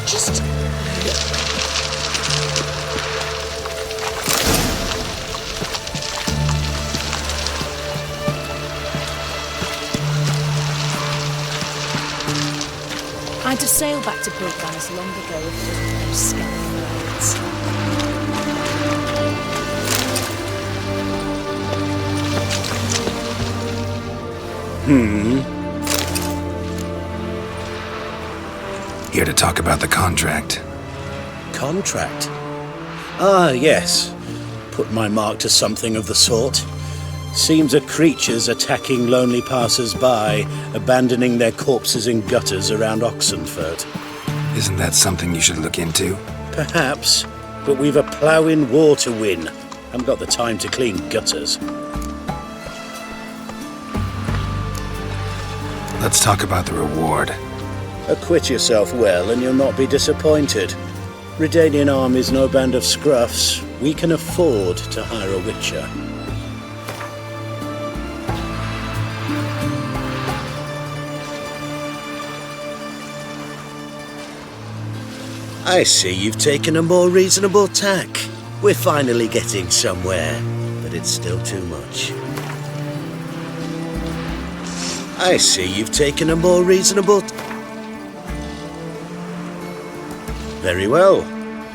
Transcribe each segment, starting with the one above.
Just... I'd have sailed back to Bridgans long ago if it wasn't for those scary raids. Here to talk about the contract. Contract? Ah, yes. Put my mark to something of the sort. Seems a creature's attacking lonely passers-by, abandoning their corpses in gutters around Oxenfurt. Isn't that something you should look into? Perhaps, but we've a ploughing war to win. Haven't got the time to clean gutters. Let's talk about the reward. Acquit yourself well and you'll not be disappointed. Redanian army's no band of scruffs. We can afford to hire a witcher. I see you've taken a more reasonable tack. We're finally getting somewhere, but it's still too much. I see you've taken a more reasonable... Very well.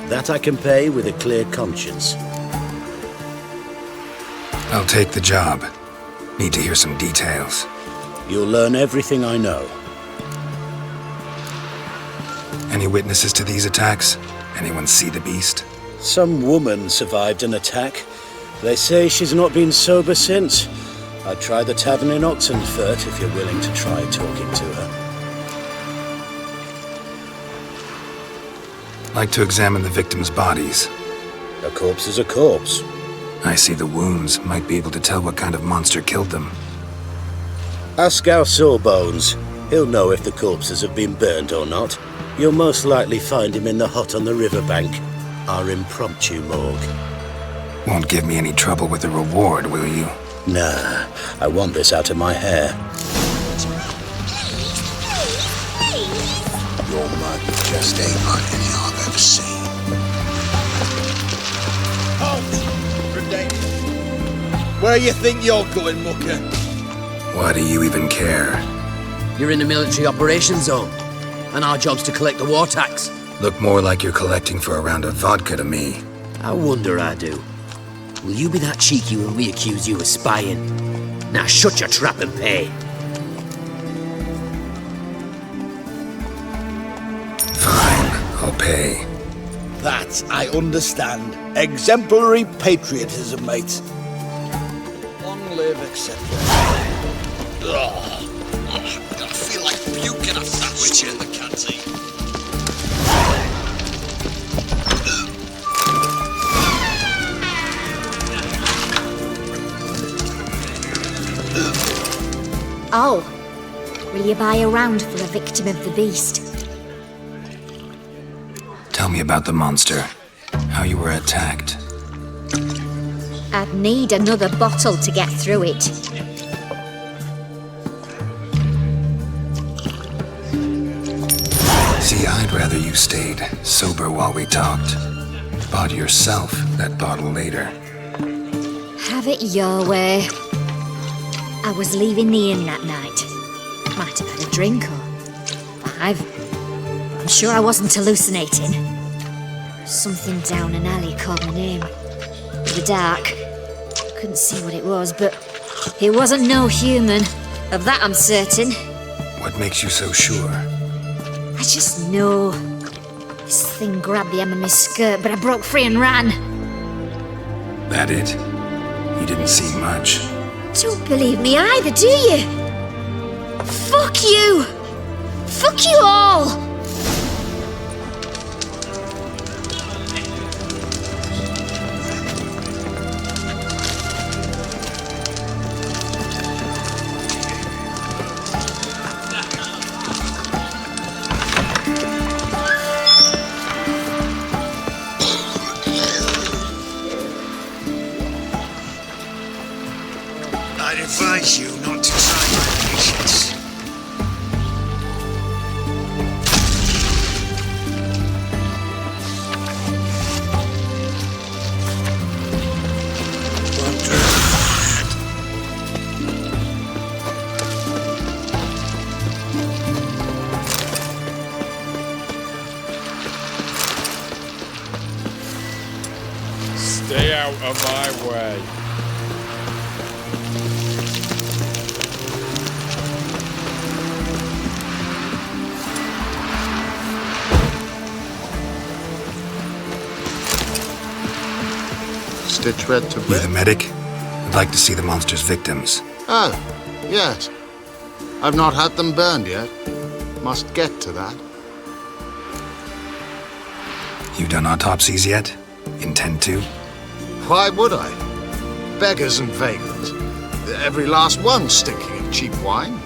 That I can pay with a clear conscience. I'll take the job. Need to hear some details. You'll learn everything I know. Any witnesses to these attacks? Anyone see the beast? Some woman survived an attack. They say she's not been sober since. I'd try the tavern in Oxenfurt if you're willing to try talking to her. Like to examine the victims' bodies. A corpse is a corpse. I see the wounds. Might be able to tell what kind of monster killed them. Ask our Sawbones. He'll know if the corpses have been burned or not. You'll most likely find him in the hut on the riverbank. Our impromptu morgue. Won't give me any trouble with the reward, will you? Nah, I want this out of my hair. Your mug just ain't like any I've ever seen. Halt! Reshade! Where you think you're going, mucker? Why do you even care? You're in the military operations zone, and our job's to collect the war tax. Look more like you're collecting for a round of vodka to me. I wonder I do. Will you be that cheeky when we accuse you of spying? Now shut your trap and pay. Fine, I'll pay. That I understand. Exemplary patriotism, mate. Long live, etc. I feel like puking off that witch in the canteen. Oh, will you buy a round for the victim of the beast? Tell me about the monster. How you were attacked. I'd need another bottle to get through it. See, I'd rather you stayed sober while we talked. Bought yourself that bottle later. Have it your way. I was leaving the inn that night. Might have had a drink or 5. I'm sure I wasn't hallucinating. Something down an alley called my name. In the dark. Couldn't see what it was, but it wasn't no human. Of that I'm certain. What makes you so sure? I just know. This thing grabbed the hem of my skirt, but I broke free and ran. That it? You didn't see much. Don't believe me either, do you? Fuck you! Fuck you all! I'd advise you not to try my patience. Stay out of my way. Stitch red to You the red. medic? I'd like to see the monster's victims. Oh, yes. I've not had them burned yet. Must get to that. You done autopsies yet? Intend to? Why would I? Beggars and vagrants. Every last one stinking of cheap wine.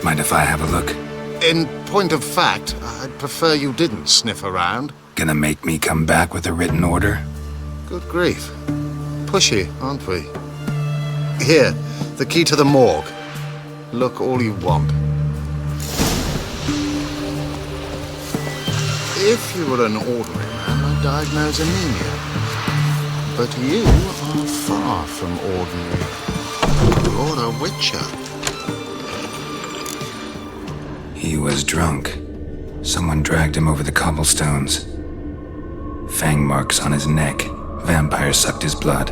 Mind if I have a look? In point of fact, I'd prefer you didn't sniff around. Gonna make me come back with a written order? Good grief. Pushy, aren't we? Here, the key to the morgue. Look all you want. If you were an ordinary man, I'd diagnose anemia. But you are far from ordinary. You're a witcher. He was drunk. Someone dragged him over the cobblestones. Fang marks on his neck. Vampire sucked his blood.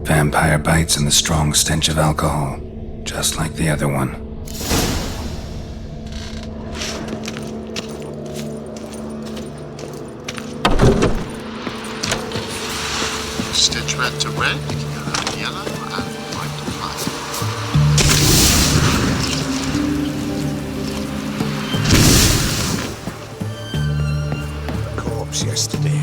Vampire bites and the strong stench of alcohol, just like the other one. Stitch red to red, yellow, and white to white. Corpse yesterday.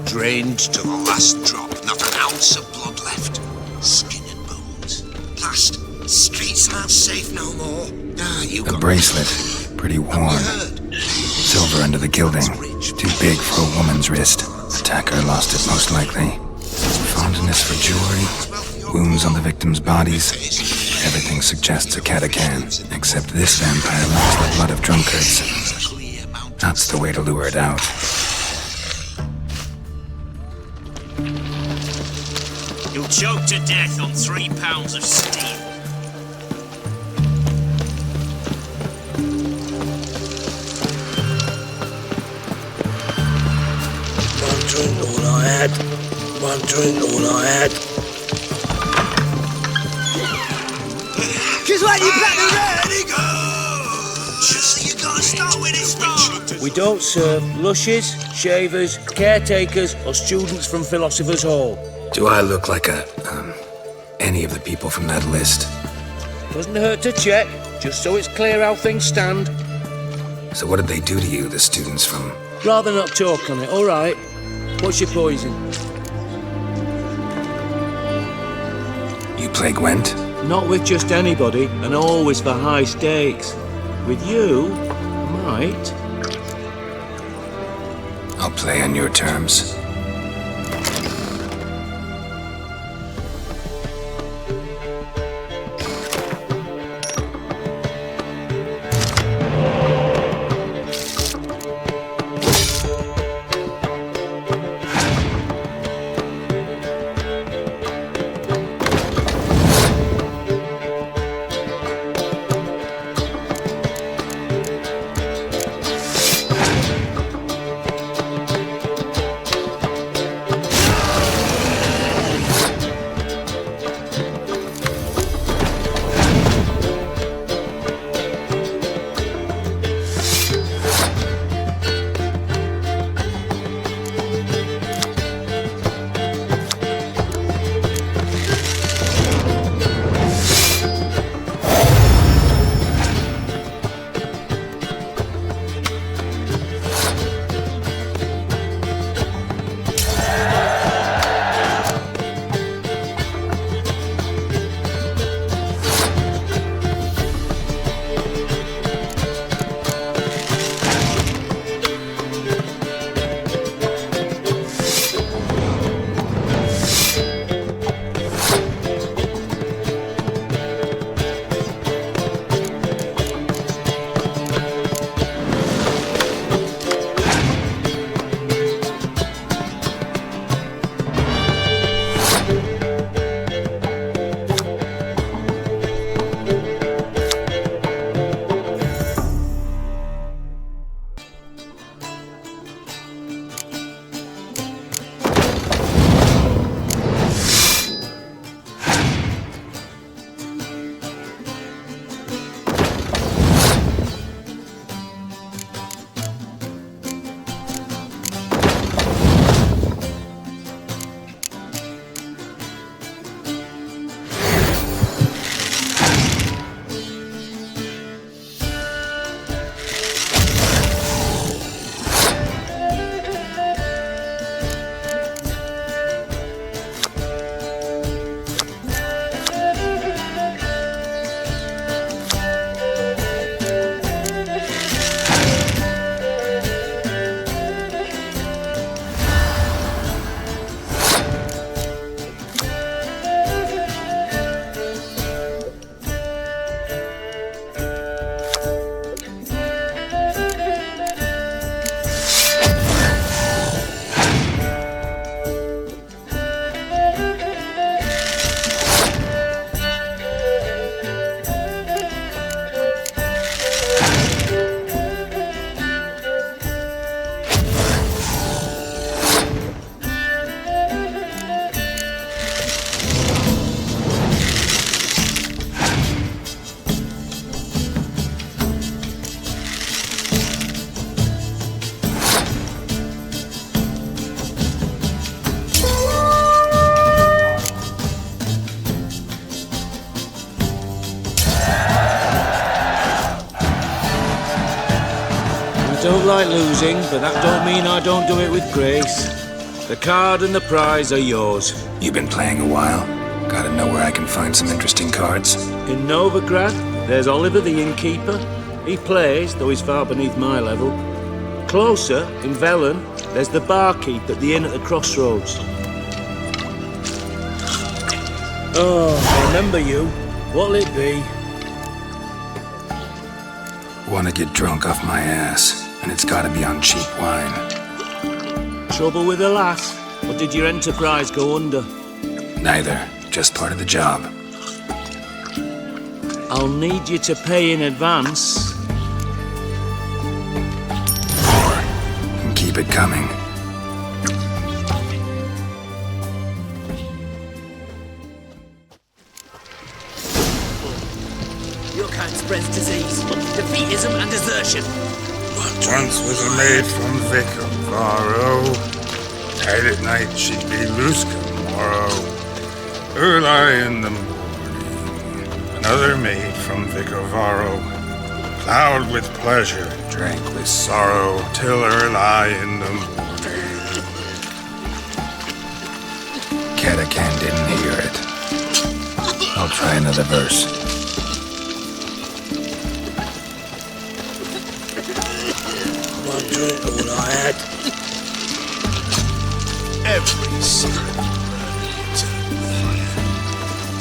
Drained to the last drop. Not an ounce of blood left. Skin and bones. Last. Streets aren't safe no more. Ah, you A got bracelet, pretty Have worn. you heard? Silver under the gilding. Too big for a woman's wrist. Attacker lost it most likely. Fondness for jewelry. Wounds on the victims' bodies. Everything suggests a catacan, except this vampire likes the blood of drunkards. That's the way to lure it out. You'll choke to death on 3 pounds of steel. One drink all I had. One drink all I had. Just like you Ready, go! Just you gotta start when it starts. We don't serve lushes, shavers, caretakers, or students from Philosopher's Hall. Do I look like any of the people from that list? Doesn't hurt to check, just so it's clear how things stand. So what did they do to you, the students from... Rather not talk on it, all right? What's your poison? You play Gwent? Not with just anybody, and always for high stakes. With you, might. I'll play on your terms. don't like losing, but that don't mean I don't do it with grace. The card and the prize are yours. You've been playing a while. Gotta know where I can find some interesting cards. In Novigrad, there's Oliver the innkeeper. He plays, though he's far beneath my level. Closer, in Velen, there's the barkeep at the inn at the crossroads. Oh, I remember you. What'll it be? Wanna get drunk off my ass, and it's gotta be on cheap wine. Trouble with the lass? Or did your enterprise go under? Neither. Just part of the job. I'll need you to pay in advance. Or can keep it coming. Your kind spreads disease, defeatism and desertion. Once was a maid from Vicomvaro. Tight at night she'd be loose tomorrow. Early in the morning, another maid from Vicomvaro. Plowed with pleasure, drank with sorrow, till early in the morning. Catacan didn't hear it. I'll try another verse. One drink all I had. Every single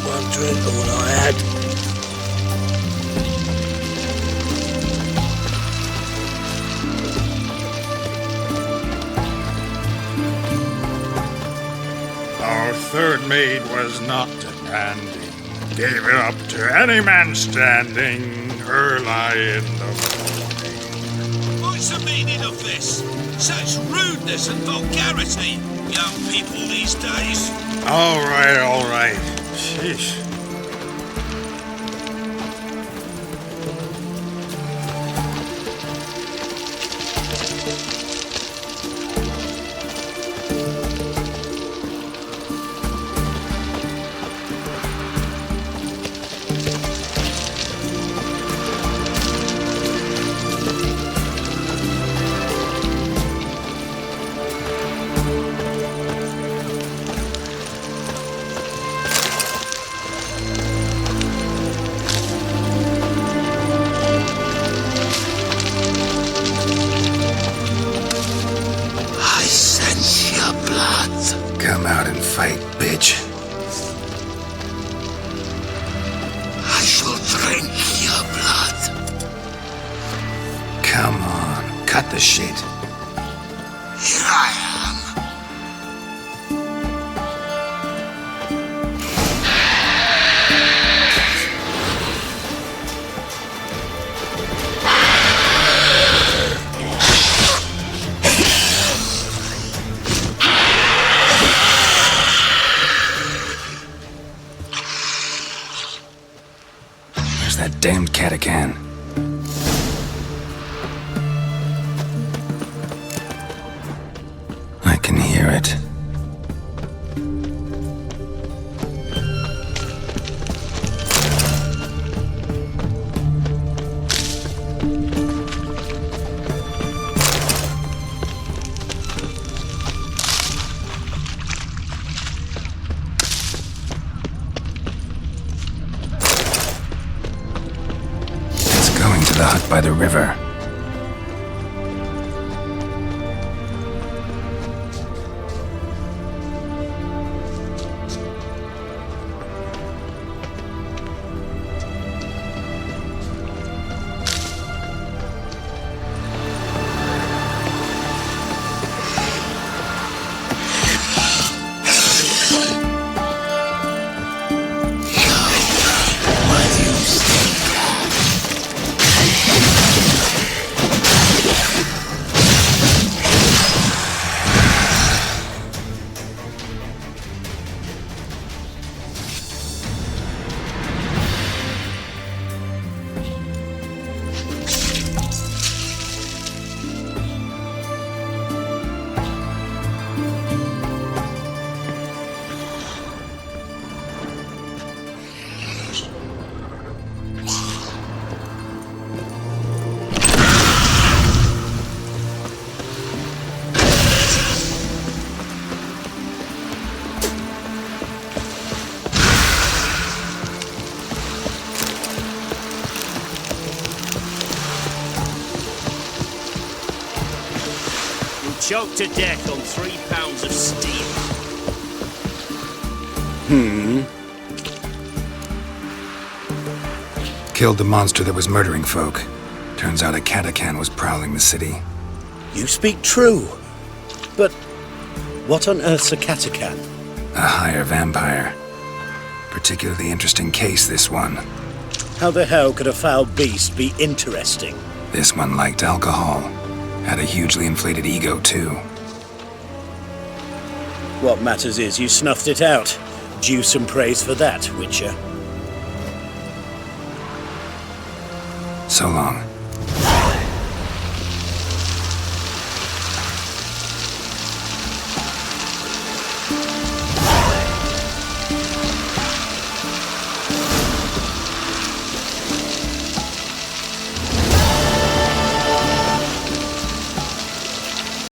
one drink all I had. Our third maid was not demanding. Gave it up to any man standing early in the morning. What's the meaning of this? Such rudeness and vulgarity, young people these days. All right. Sheesh. Come out and fight, bitch. I shall drink your blood. Come on, cut the shit. Here I am. That damned Catacan. I can hear it. The hut by the river. choked to death on 3 pounds of steel. Killed the monster that was murdering folk. Turns out a Katakan was prowling the city. You speak true. But what on earth's a Katakan? A higher vampire. Particularly interesting case, this one. How the hell could a foul beast be interesting? This one liked alcohol. Had a hugely inflated ego, too. What matters is you snuffed it out. Due some praise for that, Witcher. So long.